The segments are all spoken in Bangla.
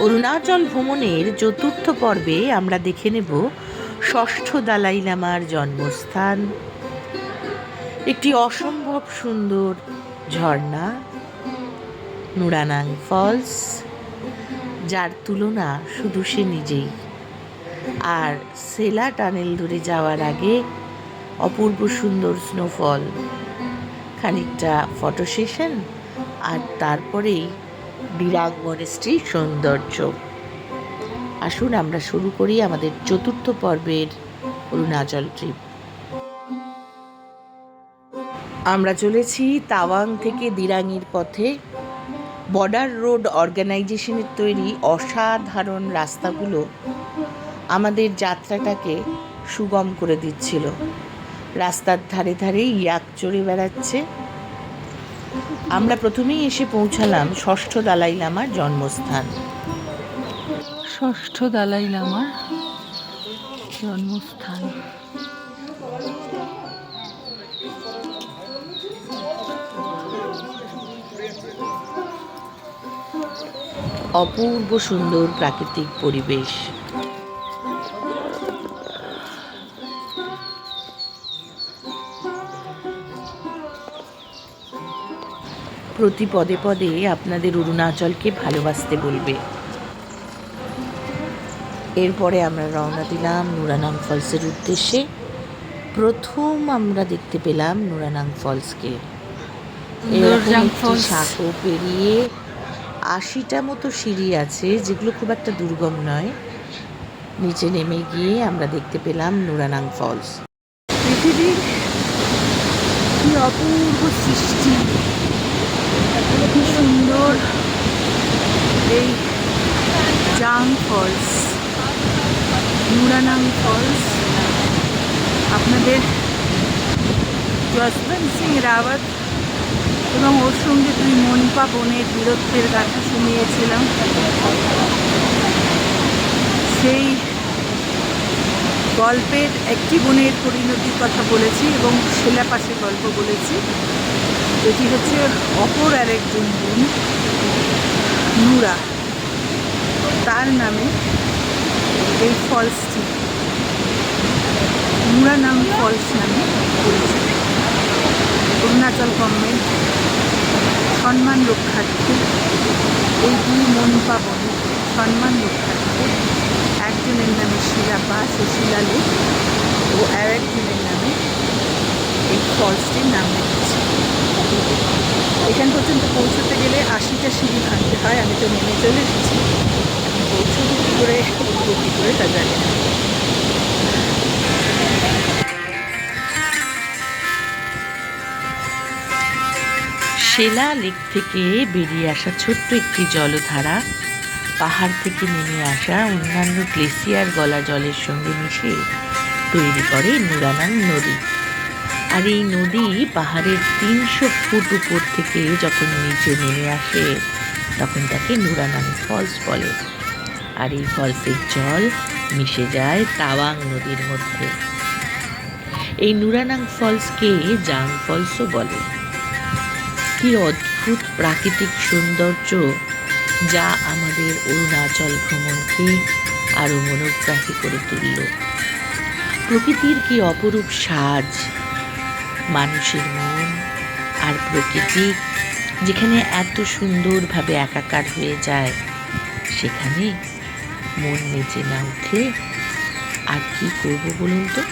অরুণাচল ভ্রমণের চতুর্থ পর্বে আমরা দেখে নেব ষষ্ঠ দালাই লামার জন্মস্থান, একটি অসম্ভব সুন্দর ঝর্ণা নুরানাং ফলস, যার তুলনা শুধু সে নিজেই। আর সেলা টানেল ধরে যাওয়ার আগে অপূর্ব সুন্দর স্নোফল, খানিকটা ফটো সেশন, আর তারপরেই ডিরাং মনেস্ট্রির সৌন্দর্য। আসুন আমরা শুরু করি আমাদের চতুর্থ পর্বের অরুণাচল ট্রিপ। আমরা চলেছি তাওয়াং থেকে দিরাংয়ের পথে। বর্ডার রোড অর্গানাইজেশনের তৈরি অসাধারণ রাস্তাগুলো আমাদের যাত্রাটাকে সুগম করে দিচ্ছিল। রাস্তার ধারে ধারে ইয়াক চড়ে বেড়াচ্ছে। আমরা প্রথমেই এসে পৌঁছালাম ষষ্ঠ দালাই লামার জন্মস্থান। ষষ্ঠ দালাই লামার জন্মস্থান। অপূর্ব সুন্দর প্রাকৃতিক পরিবেশ। প্রতি পদে পদে আপনাদের অরুণাচলকে ভালোবাসতে বলবে। এরপরে আমরা রওনা দিলাম নুরানাং ফলসের উদ্দেশ্যে। প্রথম আমরা দেখতে পেলাম নুরানাং ফলসকে। এরকম একটি সাঁকো পেরিয়ে 80টা মতো সিঁড়ি আছে, যেগুলো খুব একটা দুর্গম নয়। নিচে নেমে গিয়ে আমরা দেখতে পেলাম নুরানাং ফলস। পৃথিবীর কি অপূর্ব সৃষ্টি, কি সুন্দর এই জাং ফলস, নুরানাং ফলস। আপনাদের যশবন্ত সিং রাওয়াত এবং ওর সঙ্গে দুই মনপা বোনের বীরত্বের গাথা শুনিয়েছিলাম। সেই গল্পের একটি বোনের পরিণতির কথা বলেছি এবং শিলাপাশে গল্প বলেছি। এটি হচ্ছে অপর আরেকজন বোন নুরা, তার নামে এই ফলসটি নুরানাং ফলস নামে পরিচিত। অরুণাচল গভর্নমেন্ট সম্মান রক্ষার্থে এই দুই মনপা বোনের সম্মান রক্ষার্থে একজনের নামে শিলাপা, শিলালেখ, ও আরেকজনের নামে এই ফলসটির নাম রেখেছে। এখান পর্যন্ত পৌঁছতে গেলে 80টা সিঁড়ি ভাঙতে হয়। আমি তো নেমে চলে এসেছি, আমি পৌঁছবো কী করে, উঠবো কী করে তা জানি না। সেলা লেক থেকে বেরিয়ে আসা ছোট্ট একটি জলধারা পাহাড় থেকে নেমে আসা অন্যান্য গ্লেসিয়ার গলা জলের সঙ্গে মিশে তৈরি করে নুরানাং নদী। আর এই নদী পাহাড়ের 300 ফুট উপর থেকে যখন নিচে নেমে আসে তখন তাকে নুরানাং ফলস বলে। আর এই ফলসের জল মিশে যায় তাওয়াং নদীর মধ্যে। এই নুরানাং ফলসকে জাং ফলসও বলে। কি অদ্ভুত প্রাকৃতিক সৌন্দর্য, যা আমাদের অরুণাচল ভ্রমণকে আরো মনোগ্রাহী করে তুলল। প্রকৃতির কি অপরূপ সাজ, মানুষের মন আর প্রকৃতি যেখানে এত সুন্দরভাবে একাকার হয়ে যায়, সেখানে মন নেচে না উঠলে আর কি করব বলুন তো।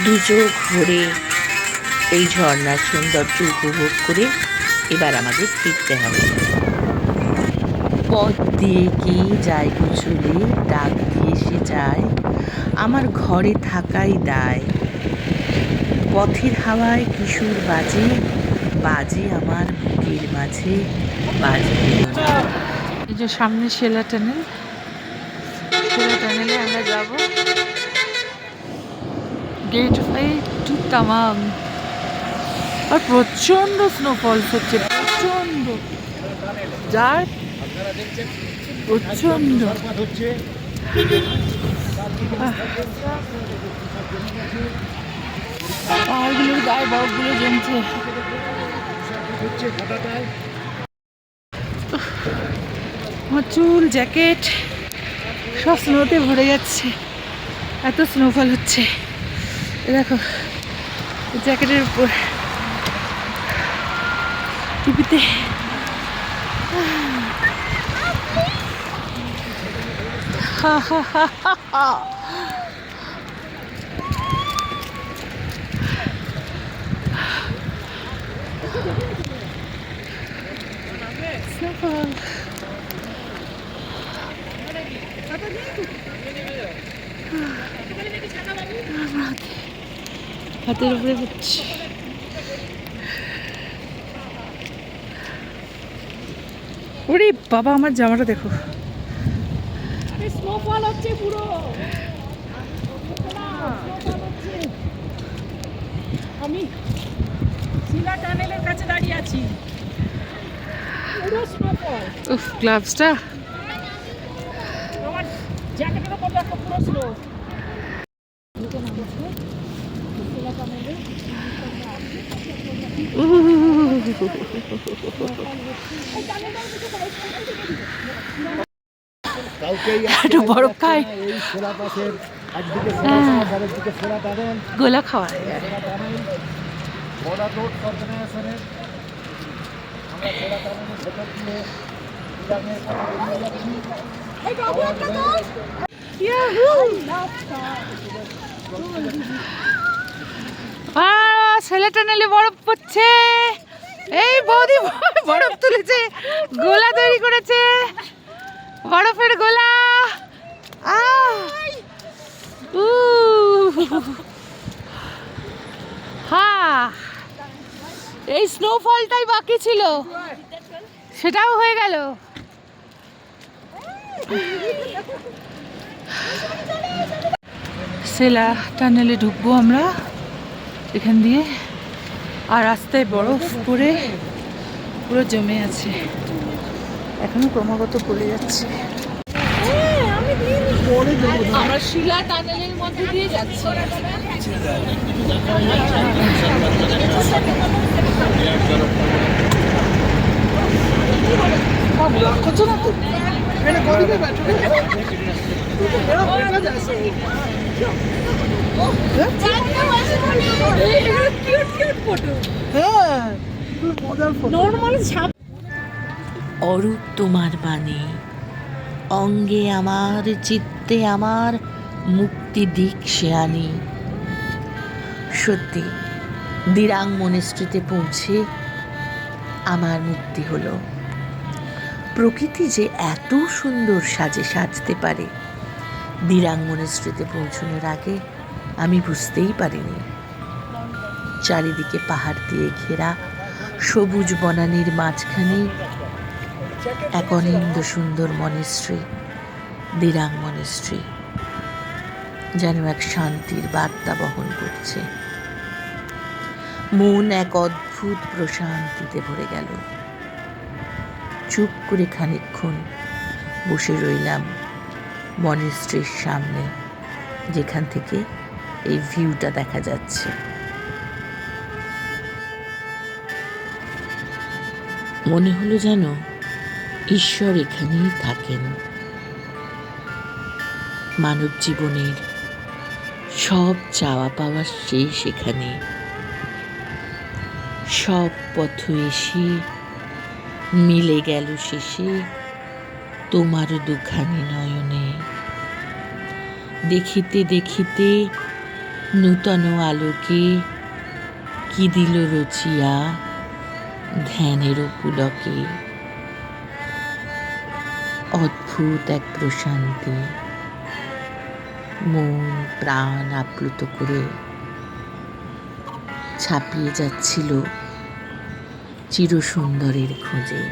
দুচোখ ভরে এই ঝর্ণার সৌন্দর্য উপভোগ করে এবার আমাদের ফিরতে হবে। পথ দিয়ে কে যায় চলে, ডাক দিয়ে সে যায়, আমার ঘরে থাকাই দায়। পথের হাওয়ায় কিশোর বাজে, বাজে আমার বুকের মাঝে, বাজে বেদনা। এই যে সামনে শেলা টানেল, শেলা টানেলে আমরা যাব। Gateway to Tawang. আর প্রচন্ড স্নোফল হচ্ছে, প্রচন্ড, যার প্রচন্ড। পাহাড়গুলোর গায়ে বরফগুলো জমছে। আমার চুল, জ্যাকেট সব স্নোতে ভরে যাচ্ছে, এত স্নোফল হচ্ছে। এ দেখো জ্যাকেটের উপর টুপিতে হা হা হা হা হা। Snowfall. হাতের উপরে হচ্ছে। ওরে বাবা, আমার জামাটা দেখো। স্নোফল হচ্ছে পুরো। আমি শিলা টানেলের কাছে দাঁড়িয়ে আছি, পুরো স্নোফল। উফ, গ্লাভসটা আমার জ্যাকেটের উপর দেখো পুরো স্নো। একটু বরফ খাই, গোলা খাওয়া ছেলে টানেলে বরফ পড়ছে। এই বৌদি বরফ তুলেছে, গোলা তৈরি করেছে, বরফের গোলা। হ্যাঁ, এই স্নোফলটাই বাকি ছিল, সেটাও হয়ে গেল। সেলা টানেলে ঢুকবো আমরা এখান দিয়ে, আর রাস্তায় বরফ পড়ে পুরো জমে আছে, এখনো ক্রমাগত পড়ে যাচ্ছে। আমরা শিলা টানেলের মধ্যে দিয়ে যাচ্ছি। অরূপ তোমার বাণী, অঙ্গে আমার, চিত্তে আমার, মুক্তি দিক সে আনি। সত্যি দিরাং মনেস্ট্রিতে পৌঁছে আমার মুক্তি হলো। প্রকৃতি যে এত সুন্দর সাজে সাজতে পারে, দিরাং মনেস্ট্রিতে পৌঁছানোর আগে আমি বুঝতেই পারিনি। চারিদিকে পাহাড় দিয়ে ঘেরা সবুজ বনানীর মাঝখানে এক অনিন্দ সুন্দর মনেস্ট্রি, দিরাং মনেস্ট্রি, যেন এক শান্তির বার্তা বহন করছে। মন এক অদ্ভুত প্রশান্তিতে ভরে গেল। চুপ করে খানিকক্ষণ বসে রইলাম মনেস্ট্রির সামনে, যেখান থেকে এই ভিউটা দেখা যাচ্ছে। মনে হলো যেন ঈশ্বর এখানেই থাকেন। মানব জীবনের সব চাওয়া পাওয়া শেষ এখানে। সব পথ এসে মিলে গেল শেষে তোমারও দুখানি নয়নে। দেখিতে দেখিতে নূতন আলোকে কি দিল রচিয়া ধ্যানের পুলকে। অদ্ভুত এক প্রশান্তি মন প্রাণ আপ্লুত করে ছাপিয়ে যাচ্ছিল চিরসুন্দরের খোঁজে।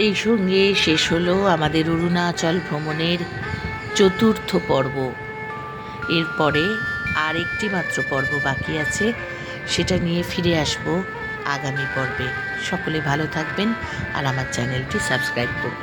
এই সঙ্গে শেষ হলো আমাদের অরুণাচল ভ্রমণের 4র্থ পর্ব। এরপরে আর একটি মাত্র পর্ব বাকি আছে, সেটা নিয়ে ফিরে আসব আগামী পর্বে। সকলে ভালো থাকবেন আর আমার চ্যানেলটি সাবস্ক্রাইব করবেন।